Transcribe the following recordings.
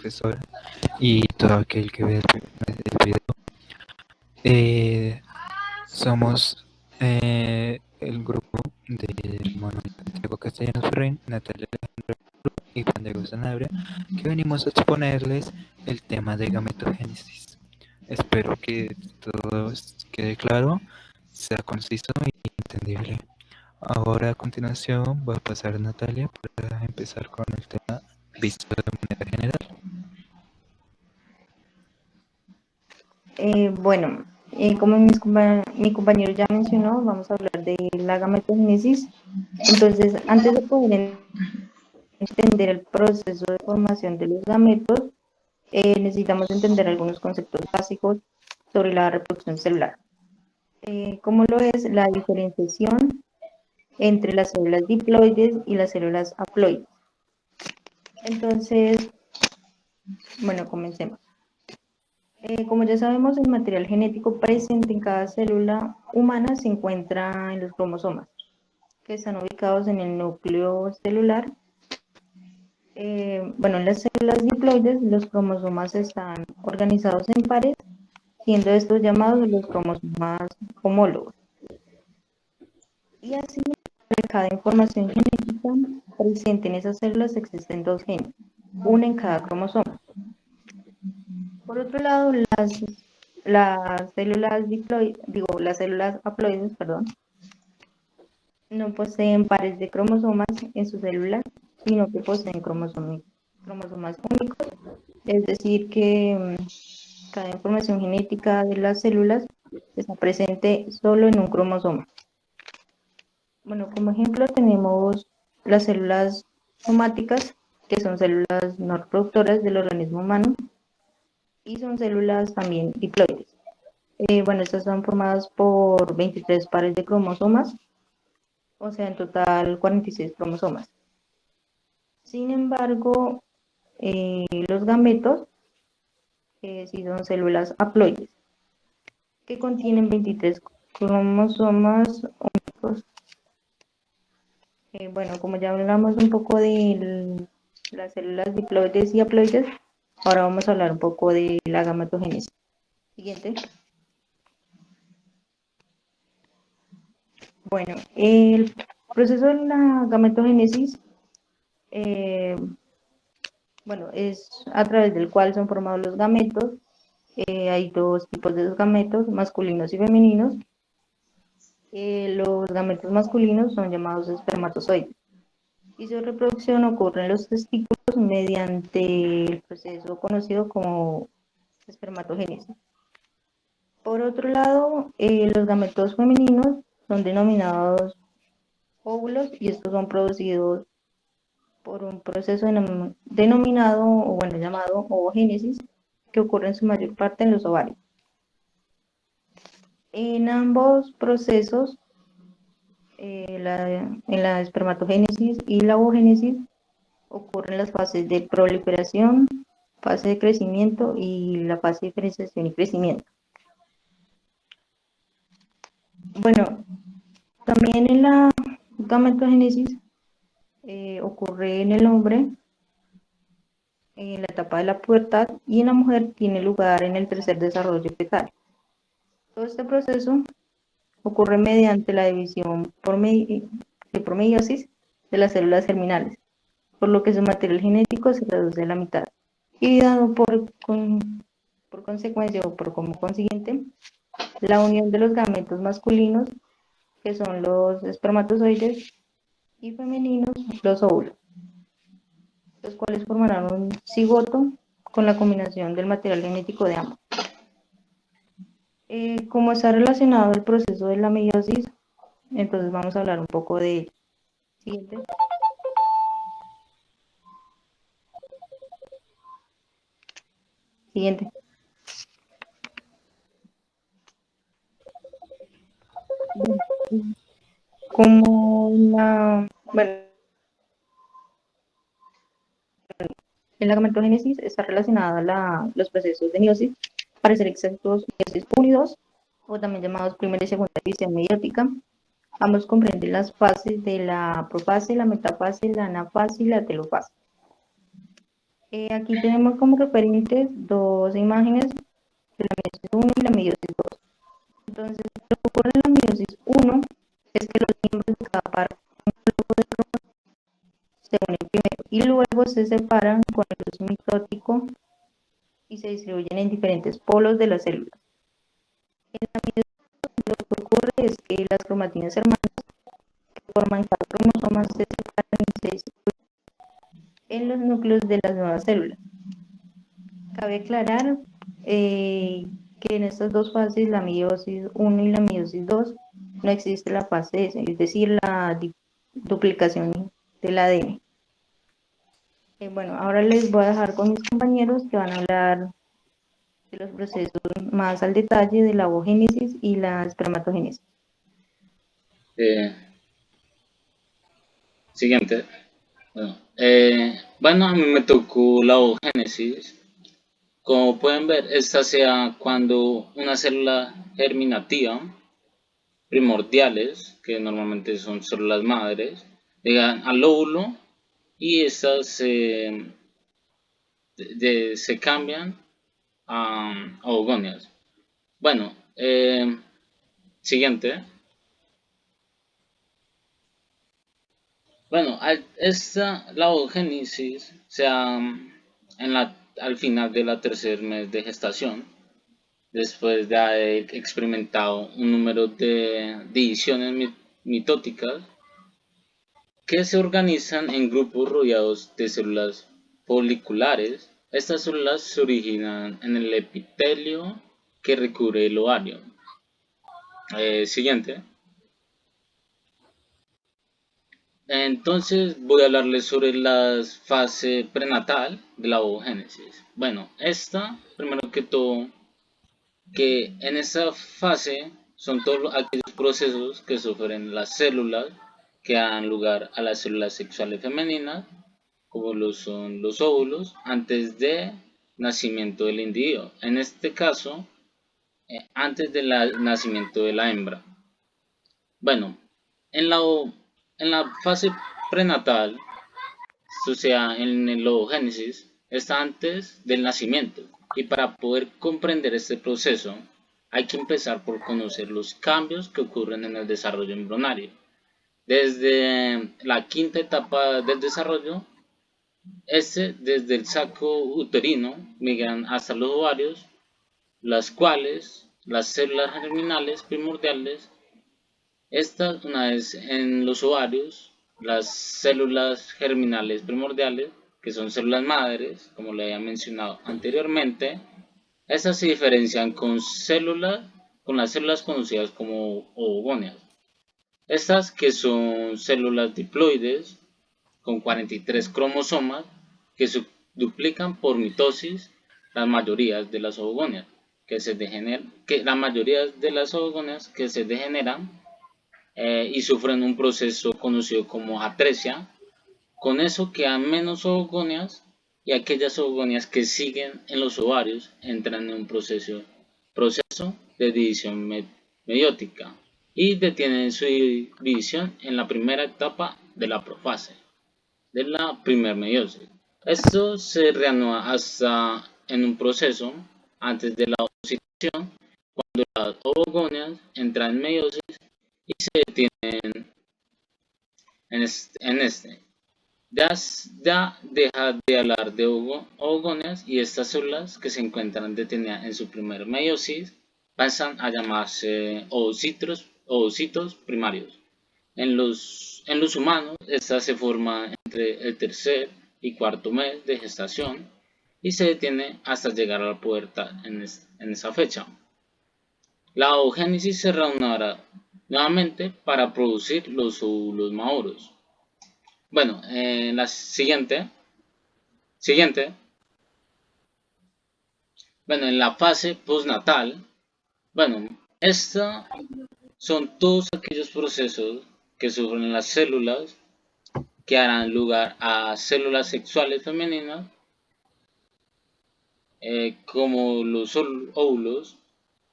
profesora y todo aquel que ve el video. Eh, Somos el grupo de Manuel Santiago Castellanos Ferrín, Natalia Alejandra y Juan Diego Sanabria, que venimos a exponerles el tema de gametogénesis. Espero que todo quede claro, sea conciso y entendible. Ahora a continuación va a pasar Natalia para empezar con el tema visto de manera general. Como mi compañero ya mencionó, vamos a hablar de la gametogénesis. Entonces, antes de poder entender el proceso de formación de los gametos, necesitamos entender algunos conceptos básicos sobre la reproducción celular. Como lo es la diferenciación entre las células diploides y las células haploides. Entonces, bueno, comencemos. Como ya sabemos, el material genético presente en cada célula humana se encuentra en los cromosomas, que están ubicados en el núcleo celular. En las células diploides, los cromosomas están organizados en pares, siendo estos llamados los cromosomas homólogos. Y así, de cada información genética presente en esas células existen dos genes, uno en cada cromosoma. Por otro lado, las células las células haploides, no poseen pares de cromosomas en sus células, sino que poseen cromosomas únicos, es decir, que cada información genética de las células está presente solo en un cromosoma. Bueno, como ejemplo tenemos las células somáticas, que son células no reproductoras del organismo humano, y son células también diploides. Estas son formadas por 23 pares de cromosomas, o sea, en total 46 cromosomas. Sin embargo, los gametos sí son células haploides, que contienen 23 cromosomas únicos. Como ya hablamos un poco de las células diploides y haploides, ahora vamos a hablar un poco de la gametogénesis. Siguiente. Bueno, el proceso de la gametogénesis es a través del cual son formados los gametos. Hay dos tipos de gametos, masculinos y femeninos. Los gametos masculinos son llamados espermatozoides y su reproducción ocurre en los testículos mediante el proceso conocido como espermatogénesis. Por otro lado, los gametos femeninos son denominados óvulos y estos son producidos por un proceso llamado ovogénesis, que ocurre en su mayor parte en los ovarios. En ambos procesos, en la espermatogénesis y la ovogénesis, ocurren las fases de proliferación, fase de crecimiento y la fase de diferenciación y crecimiento. Bueno, también en la gametogénesis ocurre en el hombre en la etapa de la pubertad y en la mujer tiene lugar en el tercer desarrollo fetal. Todo este proceso ocurre mediante la división por meiosis de las células germinales, por lo que su material genético se reduce a la mitad. Y dado por consecuencia o por como consiguiente, la unión de los gametos masculinos, que son los espermatozoides, y femeninos, los óvulos, los cuales formarán un cigoto con la combinación del material genético de ambos. Como está relacionado el proceso de la meiosis, entonces vamos a hablar un poco de ello. Siguiente. Siguiente. En la gametogénesis está relacionada los procesos de meiosis, para ser exactos, meiosis 1 y 2, o también llamados primera y segunda división meiótica. Ambos comprenden las fases de la profase, la metafase, la anafase y la telofase. Aquí tenemos como referentes dos imágenes, la meiosis uno y la meiosis 2. Entonces, lo que ocurre en la meiosis uno es que los miembros de cada par se unen primero y luego se separan con el uso mitótico y se distribuyen en diferentes polos de la célula. En la meiosis lo que ocurre es que las cromatinas hermanas que forman cada cromosoma se separan y se distribuyen en los núcleos de las nuevas células. Cabe aclarar que en estas dos fases, la meiosis uno y la meiosis 2, no existe la fase S, es decir, la duplicación del ADN. Bueno, ahora les voy a dejar con mis compañeros que van a hablar de los procesos más al detalle de la ovogénesis y la espermatogénesis. Eh, Siguiente. Bueno, a mí me tocó la oogénesis. Como pueden ver, esta sea cuando una célula germinativa, primordiales, que normalmente son células madres, llegan al óvulo y estas se cambian a oogonias. Bueno, siguiente. Bueno, la oogénesis se da al final de la tercer mes de gestación, después de haber experimentado un número de divisiones mitóticas que se organizan en grupos rodeados de células foliculares. Estas células se originan en el epitelio que recubre el ovario. Siguiente. Entonces voy a hablarles sobre la fase prenatal de la ovogénesis. Bueno, primero que todo, que en esta fase son todos aquellos procesos que sufren las células que dan lugar a las células sexuales femeninas, como lo son los óvulos, antes de nacimiento del individuo. En este caso, antes del nacimiento de la hembra. Bueno, en la fase prenatal, o sea, en el ovogénesis, está antes del nacimiento. Y para poder comprender este proceso, hay que empezar por conocer los cambios que ocurren en el desarrollo embrionario. Desde la quinta etapa del desarrollo, desde el saco uterino, migran hasta los ovarios, las cuales las células germinales primordiales, estas una vez en los ovarios, las células germinales primordiales, que son células madres, como le había mencionado anteriormente, estas se diferencian con las células conocidas como ovogonias. Estas que son células diploides con 43 cromosomas que se duplican por mitosis las mayorías de las ovogonias la mayoría de las ovogonias que se degeneran y sufren un proceso conocido como atresia. Con eso quedan menos ovogonias y aquellas ovogonias que siguen en los ovarios entran en un proceso de división meiótica y detienen su división en la primera etapa de la profase, de la primer meiosis. Esto se reanuda hasta en un proceso antes de la ovulación, cuando las ovogonias entran en meiosis y se detienen en este. Ya deja de hablar de ovogonias y estas células que se encuentran detenidas en su primer meiosis pasan a llamarse ovocitos primarios. En los humanos, esta se forma entre el tercer y cuarto mes de gestación y se detiene hasta llegar a la pubertad en esa fecha. La oogénesis se reanudará nuevamente para producir los óvulos maduros. Bueno, la siguiente, bueno, en la fase postnatal, bueno, estos son todos aquellos procesos que sufren las células que harán lugar a células sexuales femeninas, como los óvulos,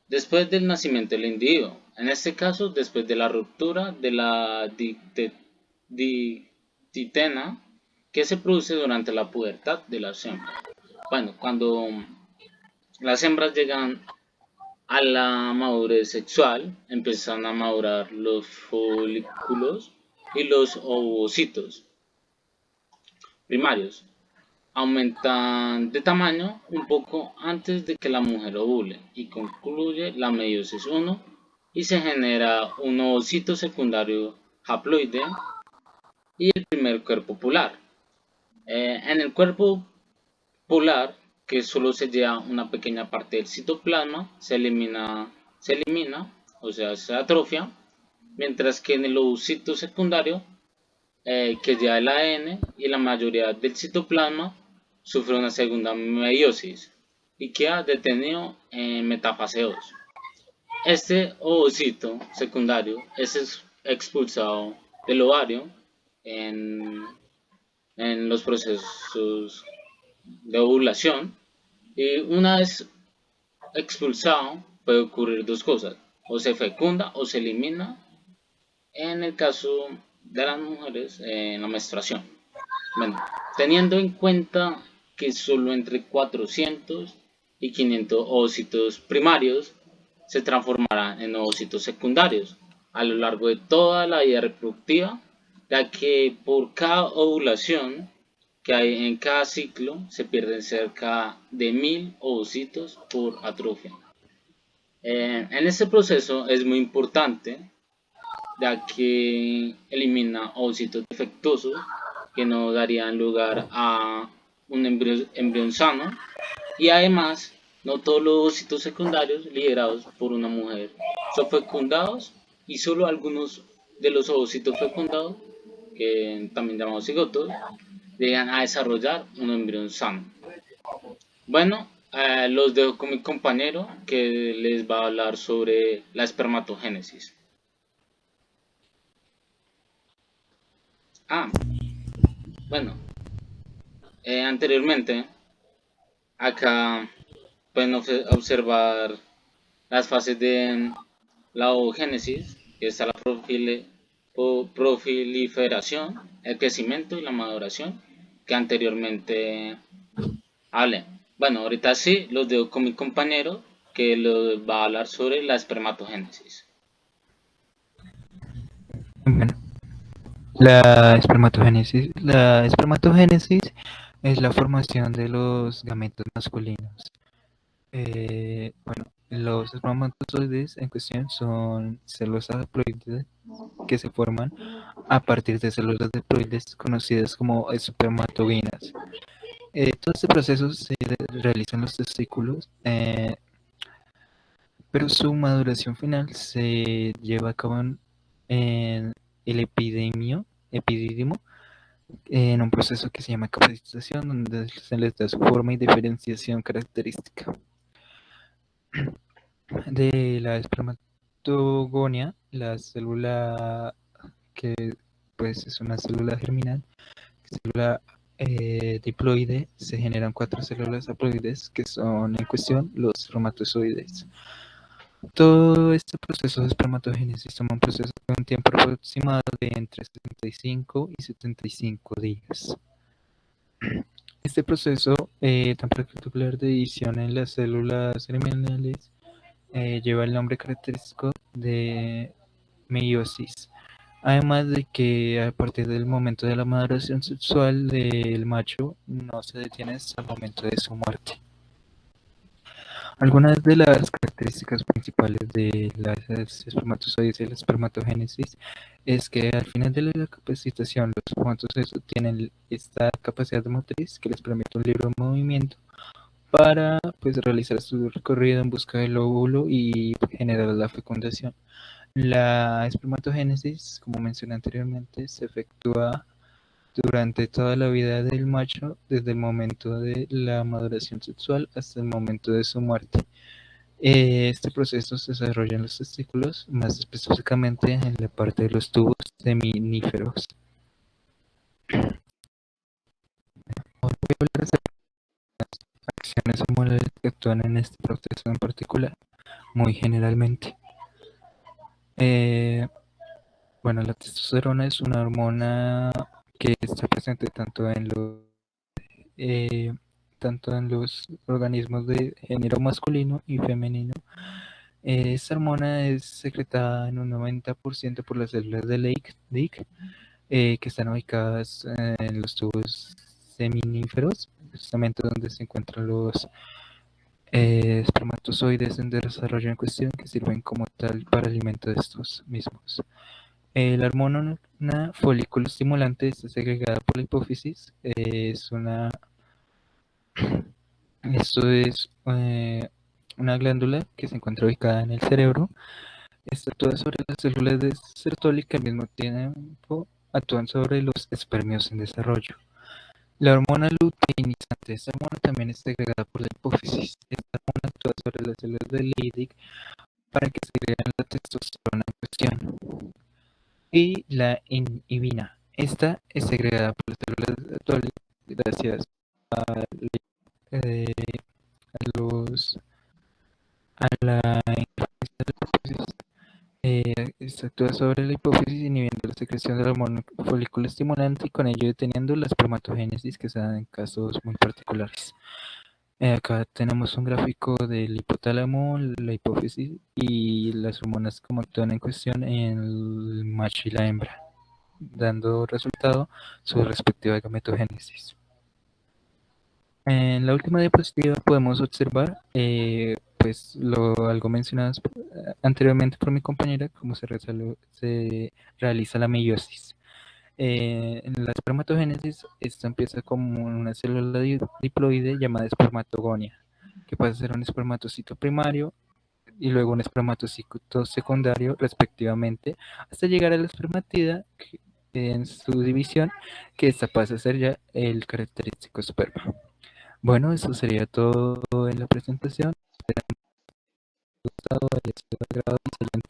después del nacimiento del individuo. En este caso, después de la ruptura de la ditena, que se produce durante la pubertad de las hembras. Bueno, cuando las hembras llegan a la madurez sexual, empiezan a madurar los folículos y los ovocitos primarios. Aumentan de tamaño un poco antes de que la mujer ovule y concluye la meiosis 1 y se genera un ovocito secundario haploide y el primer cuerpo polar. En el cuerpo polar, que solo se lleva una pequeña parte del citoplasma, se elimina, o sea, se atrofia, mientras que en el ovocito secundario, que lleva el ADN y la mayoría del citoplasma, sufre una segunda meiosis y queda detenido en metafase 2. Este ovocito secundario es expulsado del ovario en, en los procesos de ovulación y una vez expulsado puede ocurrir dos cosas, o se fecunda o se elimina en el caso de las mujeres en la menstruación. Bueno, teniendo en cuenta que solo entre 400 y 500 ovocitos primarios se transformarán en ovocitos secundarios a lo largo de toda la vida reproductiva, ya que por cada ovulación que hay en cada ciclo se pierden cerca de 1000 ovocitos por atrofia. En este proceso es muy importante, ya que elimina ovocitos defectuosos que no darían lugar a un embrión sano, y además no todos los ovocitos secundarios liderados por una mujer son fecundados y solo algunos de los ovocitos fecundados, que también llamamos cigotos, llegan a desarrollar un embrión sano. Bueno, los dejo con mi compañero que les va a hablar sobre la espermatogénesis. Bueno, anteriormente acá pueden observar las fases de la oogénesis, que está la proliferación, el crecimiento y la maduración, que anteriormente hablé. Bueno, ahorita sí los dejo con mi compañero que les va a hablar sobre la espermatogénesis. Bueno, la espermatogénesis es la formación de los gametos masculinos. Bueno, los espermatozoides en cuestión son células haploides que se forman a partir de células diploides conocidas como espermatoginas. Todo este proceso se realiza en los testículos, pero su maduración final se lleva a cabo en el epidídimo, en un proceso que se llama capacitación, donde se les da su forma y diferenciación característica. De la espermatogonia, la célula que pues es una célula germinal, célula diploide, se generan 4 células haploides que son en cuestión los espermatozoides. Todo este proceso de espermatogénesis toma un proceso de un tiempo aproximado de entre 65 y 75 días. Este proceso tan particular de división en las células germinales lleva el nombre característico de meiosis. Además de que a partir del momento de la maduración sexual del macho no se detiene hasta el momento de su muerte. Algunas de las características principales de las espermatozoides y la espermatogénesis es que al final de la capacitación los espermatozoides tienen esta capacidad motriz que les permite un libre movimiento para pues realizar su recorrido en busca del óvulo y generar la fecundación. La espermatogénesis, como mencioné anteriormente, se efectúa durante toda la vida del macho, desde el momento de la maduración sexual hasta el momento de su muerte. Este proceso se desarrolla en los testículos, más específicamente en la parte de los tubos seminíferos. Ahora voy a hablar de las acciones hormonales que actúan en este proceso en particular, muy generalmente. Bueno, la testosterona es una hormona que está presente presente eh, tanto en los organismos de género masculino y femenino. Esta hormona es secretada en un 90% por las células de Leydig, que están ubicadas en los tubos seminíferos, justamente donde se encuentran los espermatozoides en desarrollo en cuestión, que sirven como tal para alimento de estos mismos. La hormona folículo estimulante está segregada por la hipófisis. Esto es una glándula que se encuentra ubicada en el cerebro. Está actúa sobre las células de Sertoli, que al mismo tiempo actúan sobre los espermios en desarrollo. La hormona luteinizante. Esta hormona también es segregada por la hipófisis. Esta hormona actúa sobre las células de Leydig para que segreguen la testosterona en cuestión. Y la inhibina. Esta es segregada por las células actuales gracias a, eh, a la interferencia de la hipófisis. Esta actúa sobre la hipófisis inhibiendo la secreción del hormona folículo estimulante y con ello deteniendo la espermatogénesis, que se da en casos muy particulares. Acá tenemos un gráfico del hipotálamo, la hipófisis y las hormonas como actúan en cuestión en el macho y la hembra, dando resultado su respectiva gametogénesis. En la última diapositiva podemos observar pues algo mencionado anteriormente por mi compañera, cómo se realiza la meiosis. En la espermatogénesis, esta empieza como una célula diploide llamada espermatogonia, que pasa a ser un espermatocito primario y luego un espermatocito secundario respectivamente, hasta llegar a la espermatida en su división, que esta pasa a ser ya el característico esperma. Bueno, eso sería todo en la presentación. Espero que les haya gustado, haya sido agradable y se hayan